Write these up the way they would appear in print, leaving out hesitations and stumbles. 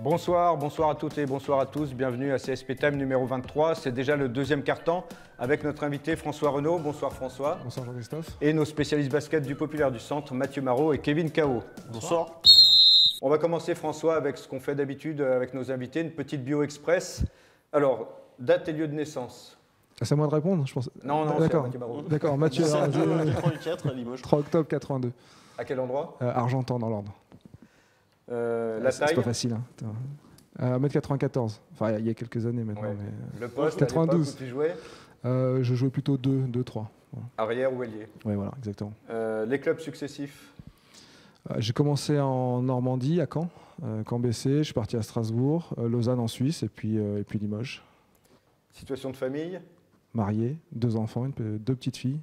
Bonsoir à toutes et bonsoir à tous. Bienvenue à CSP Time numéro 23. C'est déjà le deuxième quart-temps avec notre invité François Renaud. Bonsoir François. Bonsoir Jean-Christophe. Et nos spécialistes basket du Populaire du Centre, Mathieu Marot et Kevin Cao. Bonsoir. On va commencer François avec ce qu'on fait d'habitude avec nos invités, une petite bio express. Alors, date et lieu de naissance. C'est à moi de répondre, je pense. Non, d'accord. Mathieu Marot. D'accord, Mathieu. 84 à Limoges. 3 octobre 82. À quel endroit? Argentan dans l'ordre. La taille? C'est pas facile. Hein. 1m94. Enfin, il y a quelques années maintenant. Ouais. Mais... Le poste 92. où tu jouais? Je jouais plutôt 2-3. Voilà. Arrière ou ailier? Oui, voilà, exactement. Les clubs successifs? J'ai commencé en Normandie, à Caen, Caen BC. Je suis parti à Strasbourg, Lausanne en Suisse et puis Limoges. Situation de famille? Marié, 2 enfants, 2 petites filles.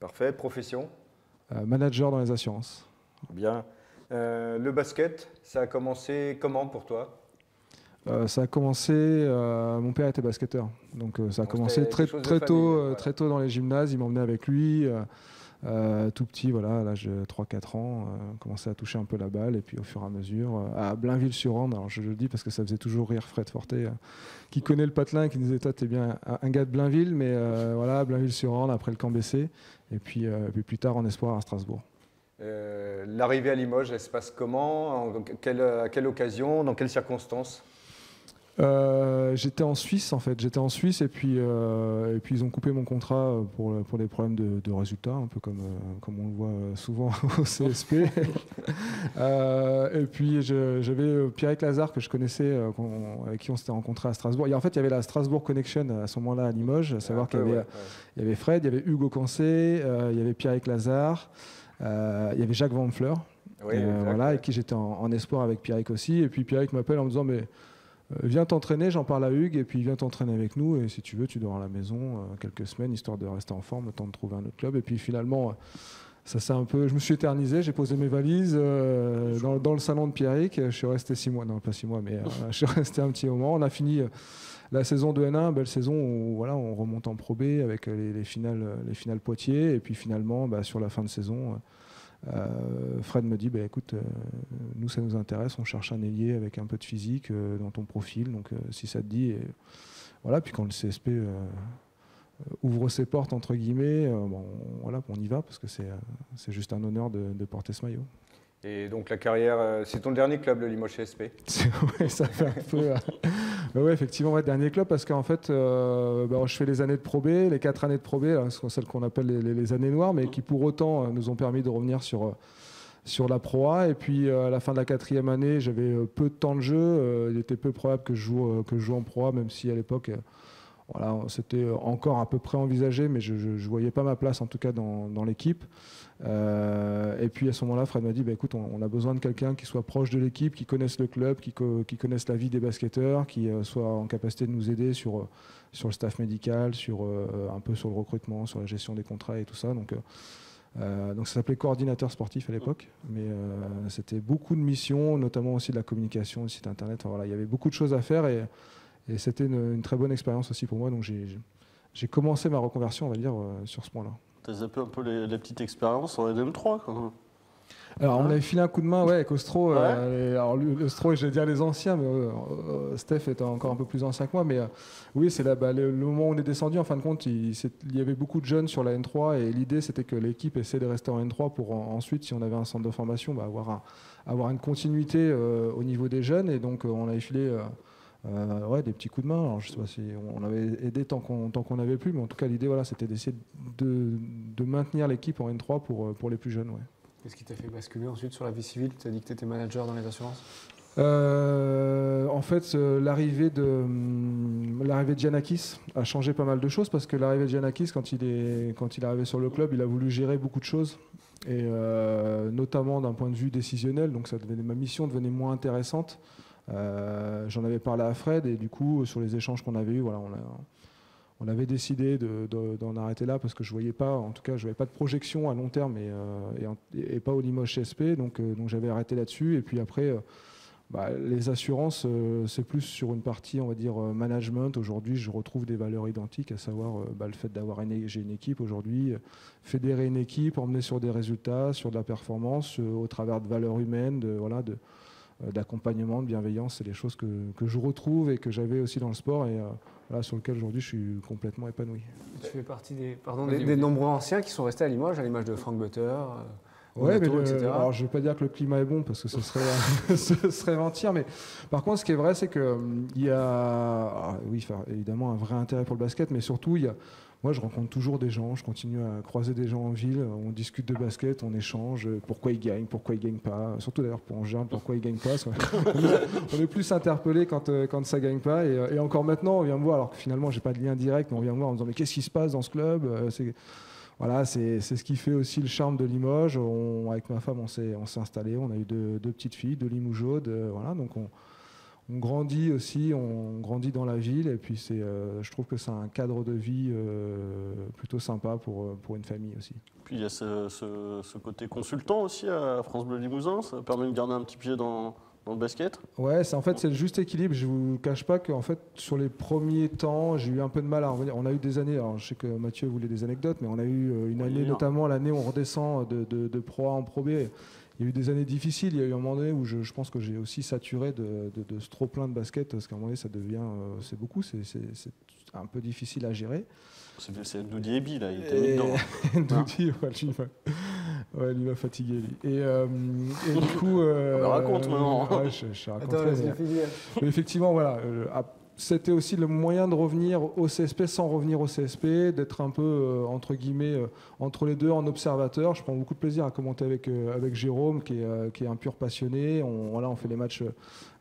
Parfait. Profession? Manager dans les assurances. Bien. Le basket, ça a commencé comment pour toi? Ça a commencé, mon père était basketteur, donc ça a commencé très tôt dans les gymnases, il m'emmenait avec lui, tout petit, voilà, à l'âge de 3-4 ans, commençait à toucher un peu la balle, et puis au fur et à mesure, à Blainville-sur-Orne, alors je le dis parce que ça faisait toujours rire Fred Forte, qui connaît le patelin, qui nous disait, toi t'es bien un gars de Blainville, mais voilà, Blainville-sur-Orne, après le camp BC, et puis plus tard en espoir à Strasbourg. L'arrivée à Limoges, elle se passe comment? À quelle occasion? Dans quelles circonstances? J'étais en Suisse en fait, et puis ils ont coupé mon contrat pour des problèmes de résultats, un peu comme on le voit souvent au CSP. Et puis j'avais Pierrick Lazare que je connaissais, avec qui on s'était rencontré à Strasbourg. Et en fait, il y avait la Strasbourg Connection à ce moment-là à Limoges, à savoir qu'il y avait Fred, il y avait Hugo Cancé, il y avait Pierrick Lazare, il y avait Jacques Van Fleur, voilà, avec qui j'étais en espoir avec Pierrick aussi. Et puis Pierrick m'appelle en me disant mais viens t'entraîner, j'en parle à Hugues, et puis viens t'entraîner avec nous, et si tu veux, tu dors à la maison quelques semaines, histoire de rester en forme, le temps de trouver un autre club. Et puis finalement, ça s'est un peu... Je me suis éternisé, j'ai posé mes valises dans le salon de Pierrick, je suis resté 6 mois, non pas 6 mois, mais je suis resté un petit moment. On a fini la saison de N1, belle saison où voilà, on remonte en Pro B avec les finales Poitiers, et puis finalement, sur la fin de saison... Fred me dit écoute, nous ça nous intéresse, on cherche un ailier avec un peu de physique dans ton profil, donc si ça te dit, et voilà. Puis quand le CSP ouvre ses portes entre guillemets, voilà, on y va parce que c'est juste un honneur de porter ce maillot. Et donc la carrière, c'est ton dernier club, le Limoges CSP? Oui, ça fait un peu... ouais, effectivement, dernier club, parce qu'en fait, je fais les années de Pro B, les 4 années de Pro B, là, celles qu'on appelle les années noires, mais qui pour autant nous ont permis de revenir sur la Pro A. Et puis à la fin de la 4e année, j'avais peu de temps de jeu. Il était peu probable que je joue en Pro A, même si à l'époque... Voilà, c'était encore à peu près envisagé, mais je ne voyais pas ma place en tout cas dans l'équipe. Et puis à ce moment-là, Fred m'a dit écoute, on a besoin de quelqu'un qui soit proche de l'équipe, qui connaisse le club, qui connaisse la vie des basketteurs, qui soit en capacité de nous aider sur le staff médical, un peu sur le recrutement, sur la gestion des contrats et tout ça. Donc ça s'appelait coordinateur sportif à l'époque, mais c'était beaucoup de missions, notamment aussi de la communication, du site internet. Enfin, voilà, il y avait beaucoup de choses à faire et c'était une très bonne expérience aussi pour moi. Donc j'ai commencé ma reconversion, on va dire, sur ce point-là. Tu as zappé un peu les petites expériences en NM3 quand même. Alors on avait filé un coup de main avec Ostro. Alors Ostro, je vais dire les anciens, mais Steph est encore un peu plus ancien que moi. Mais oui, c'est là, le moment où on est descendu, en fin de compte, il y avait beaucoup de jeunes sur la N3 et l'idée c'était que l'équipe essaie de rester en N3 pour ensuite, si on avait un centre de formation, avoir une continuité au niveau des jeunes. Et donc on avait filé... des petits coups de main. Alors, je sais pas si on avait aidé tant qu'on n'avait plus, mais en tout cas l'idée c'était d'essayer de maintenir l'équipe en N3 pour les plus jeunes. Ouais. Qu'est-ce qui t'a fait basculer ensuite sur la vie civile? Tu as dit que tu étais manager dans les assurances. En fait, l'arrivée de Giannakis a changé pas mal de choses, parce que l'arrivée de Giannakis, quand il est arrivé sur le club, il a voulu gérer beaucoup de choses, et notamment d'un point de vue décisionnel, donc ma mission devenait moins intéressante. J'en avais parlé à Fred, et du coup sur les échanges qu'on avait eus, voilà, on avait décidé d'en arrêter là, parce que je voyais pas de projection à long terme et pas au Limoges CSP, donc j'avais arrêté là-dessus. Et puis après les assurances, c'est plus sur une partie, on va dire, management. Aujourd'hui, je retrouve des valeurs identiques, à savoir le fait j'ai une équipe aujourd'hui, fédérer une équipe, emmener sur des résultats, sur de la performance, au travers de valeurs humaines, d'accompagnement, de bienveillance. C'est des choses que je retrouve et que j'avais aussi dans le sport et voilà, sur lequel aujourd'hui je suis complètement épanoui. Tu fais partie des nombreux anciens qui sont restés à Limoges, à l'image de Frank Butter. Ouais, mais etc. alors je ne vais pas dire que le climat est bon parce que ce serait mentir, mais par contre, ce qui est vrai, c'est qu'il y a, oui, évidemment, un vrai intérêt pour le basket, mais surtout, moi, je rencontre toujours des gens, je continue à croiser des gens en ville, on discute de basket, on échange, pourquoi ils gagnent pas, surtout d'ailleurs pour Angers, pourquoi ils gagnent pas. On est plus interpellé quand ça gagne pas, et encore maintenant, on vient me voir, alors que finalement, j'ai pas de lien direct, mais on vient me voir en me disant, mais qu'est-ce qui se passe dans ce club? Voilà, c'est ce qui fait aussi le charme de Limoges. Avec ma femme, on s'est installé. On a eu deux petites filles, 2 Limougeaudes. Voilà, donc on grandit aussi, on grandit dans la ville. Et puis je trouve que c'est un cadre de vie plutôt sympa pour une famille aussi. Puis il y a ce côté consultant aussi à France Bleu Limousin. Ça permet de garder un petit pied dans le basket. Ouais, c'est le juste équilibre. Je vous cache pas qu'en fait, sur les premiers temps, j'ai eu un peu de mal à revenir. On a eu des années, alors je sais que Mathieu voulait des anecdotes, mais on a eu une année, notamment l'année où on redescend de Pro A en Pro B. Il y a eu des années difficiles. Il y a eu un moment donné où je pense que j'ai aussi saturé de ce trop plein de basket, parce qu'à un moment donné, ça devient, c'est beaucoup, c'est un peu difficile à gérer. C'est Doudi Ebi, là, il était mis dedans. Doudi, ouais, lui va fatiguer, lui. Et du coup... raconte maintenant. Ouais, je raconterai. Mais effectivement, voilà, c'était aussi le moyen de revenir au CSP sans revenir au CSP, d'être un peu, entre guillemets, entre les deux en observateur. Je prends beaucoup de plaisir à commenter avec Jérôme, qui est un pur passionné. On fait les matchs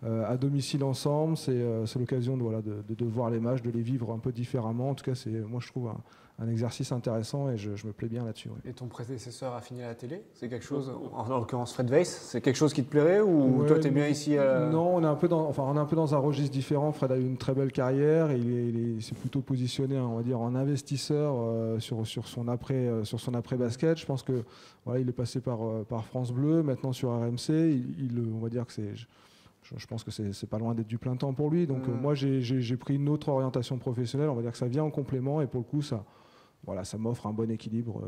à domicile ensemble. C'est l'occasion de voir les matchs, de les vivre un peu différemment. En tout cas, moi, je trouve un exercice intéressant et je me plais bien là-dessus. Ouais. Et ton prédécesseur a fini à la télé? C'est quelque chose, en l'occurrence Fred Weiss, c'est quelque chose qui te plairait ou toi tu es bien ici Non, on est un peu dans un registre différent. Fred a eu une très belle carrière. Il s'est plutôt positionné, on va dire, en investisseur sur son après-basket. Je pense que voilà, il est passé par France Bleu, maintenant sur RMC. On va dire que je pense que c'est pas loin d'être du plein temps pour lui. Donc moi, j'ai pris une autre orientation professionnelle. On va dire que ça vient en complément et pour le coup, ça m'offre un bon équilibre,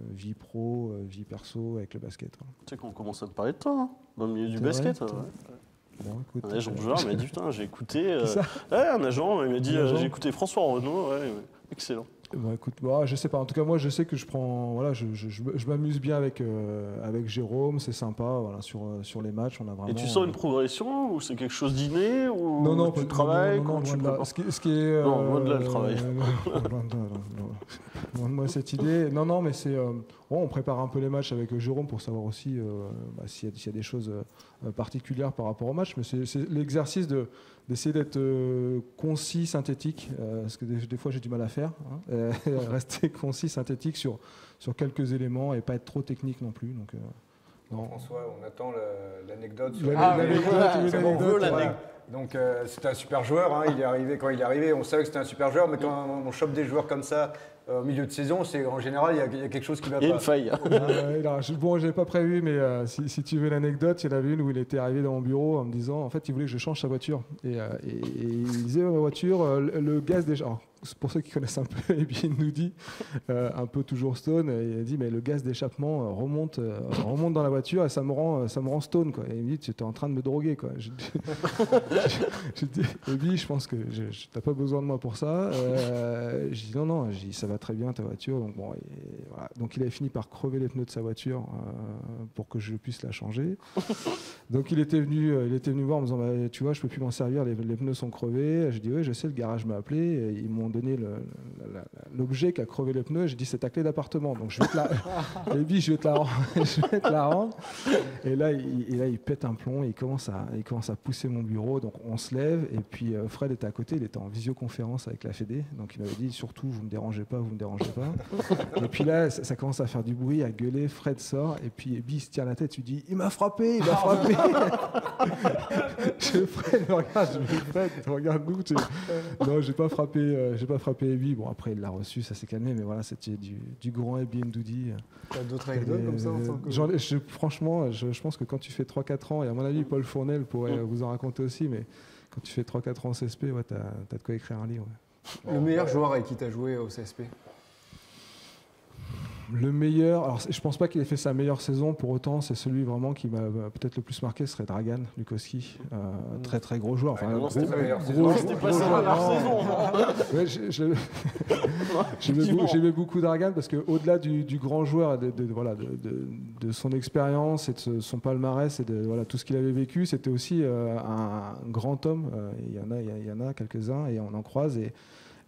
vie pro, vie perso avec le basket. Tu sais qu'on commence à te parler de toi, hein, dans le milieu du basket. Bon, écoute, un agent de joueur m'a dit, putain, j'ai écouté... ça un agent, il m'a dit, j'ai écouté François Renaud, excellent. Bon, écoute, je sais pas. En tout cas, moi, je sais que je m'amuse bien avec Jérôme. C'est sympa, voilà, sur les matchs. On a vraiment. Et tu sens une progression ou c'est quelque chose d'inné ou non, tu travailles non, ce qui est loin de là le travail. Loin de moi cette idée. Non, mais c'est. On prépare un peu les matchs avec Jérôme pour savoir aussi s'il y a des choses particulières par rapport au match. Mais c'est l'exercice d'essayer d'être concis, synthétique, parce que des fois j'ai du mal à faire. Rester concis, synthétique sur quelques éléments et pas être trop technique non plus. Donc, non. François, on attend l'anecdote. C'est bon, on veut l'anecdote. Donc c'était un super joueur, hein. Quand il est arrivé, on savait que c'était un super joueur, mais quand on chope des joueurs comme ça au milieu de saison, en général, il y a quelque chose qui va pas. Il y a une faille. Bon, je n'avais pas prévu, mais si tu veux l'anecdote, il y en avait une où il était arrivé dans mon bureau en me disant, en fait, il voulait que je change sa voiture. Et il disait, ma voiture, le gaz déjà... Alors, pour ceux qui connaissent un peu, et puis il nous dit, un peu toujours stone, il a dit, mais le gaz d'échappement remonte dans la voiture et ça me rend stone, quoi. Et il me dit, tu es en train de me droguer, quoi. J'ai dit, Ebi, je pense que tu n'as pas besoin de moi pour ça. J'ai dit, non, ça va très bien ta voiture. Donc, bon, voilà. Donc il avait fini par crever les pneus de sa voiture pour que je puisse la changer. Donc il était venu voir en me disant, bah, tu vois, je peux plus m'en servir, les pneus sont crevés. J'ai dit, oui, je sais, le garage m'a appelé. Et ils m'ont donné l'objet qui a crevé les pneus. J'ai dit, c'est ta clé d'appartement. Donc je vais te la rendre. Et là, il pète un plomb. Et il commence à pousser mon bureau. Donc on se lève. Et puis Fred était à côté. Il était en visioconférence avec la Fédé. Donc il m'avait dit, surtout, vous me dérangez pas. Et puis là, ça commence à faire du bruit, à gueuler. Fred sort. Et puis Ebi se tient la tête. Tu dis, il m'a frappé. Fred me regarde. Je me dis, Fred, regarde-nous. Non, j'ai pas frappé Ebi. Bon, après, il l'a reçu, ça s'est calmé, mais voilà, c'était du grand Ebi Ndoudi. T'as d'autres anecdotes comme ça Franchement, je pense que quand tu fais 3-4 ans, et à mon avis, Paul Fournel pourrait vous en raconter aussi, mais quand tu fais 3-4 ans au CSP, ouais, t'as de quoi écrire un livre. Ouais. Le meilleur joueur avec qui t'as joué au CSP? Le meilleur, alors je pense pas qu'il ait fait sa meilleure saison, pour autant c'est celui vraiment qui m'a peut-être le plus marqué, ce serait Dragan Lukowski, très très gros joueur. Enfin, c'était pas sa meilleure saison. J'aimais beaucoup Dragan parce qu'au-delà du grand joueur, de son expérience et de son palmarès et de tout ce qu'il avait vécu, c'était aussi un grand homme. Il y en a quelques-uns et on en croise. Et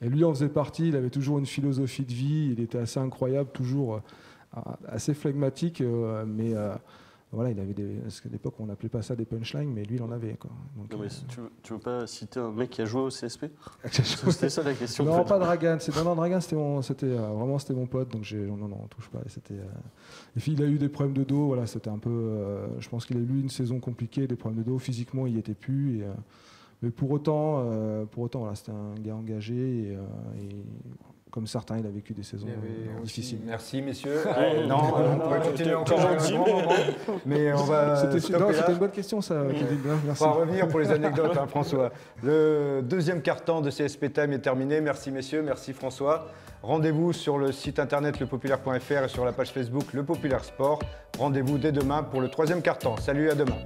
lui en faisait partie, il avait toujours une philosophie de vie, il était assez incroyable, toujours assez flegmatique, mais voilà, il avait parce qu'à l'époque on n'appelait pas ça des punchlines, mais lui il en avait. Quoi. Donc, non, mais tu veux pas citer un mec qui a joué au CSP? C'était ça la question. Non, pas Dragan. Dragan, c'était mon pote, donc non, on touche pas. Il a eu des problèmes de dos, voilà, c'était un peu. Je pense qu'il a eu une saison compliquée, des problèmes de dos, physiquement il n'y était plus. Mais pour autant voilà, c'était un gars engagé et comme certains, il a vécu des saisons difficiles. Merci messieurs. Non, on pourrait continuer encore un grand moment, mais on va C'était une bonne question ça, Kevin. Merci. On va revenir pour les anecdotes, François. Le deuxième quart-temps de CSP Time est terminé. Merci messieurs, merci François. Rendez-vous sur le site internet lepopulaire.fr et sur la page Facebook Le Populaire Sport. Rendez-vous dès demain pour le troisième quart-temps. Salut, à demain.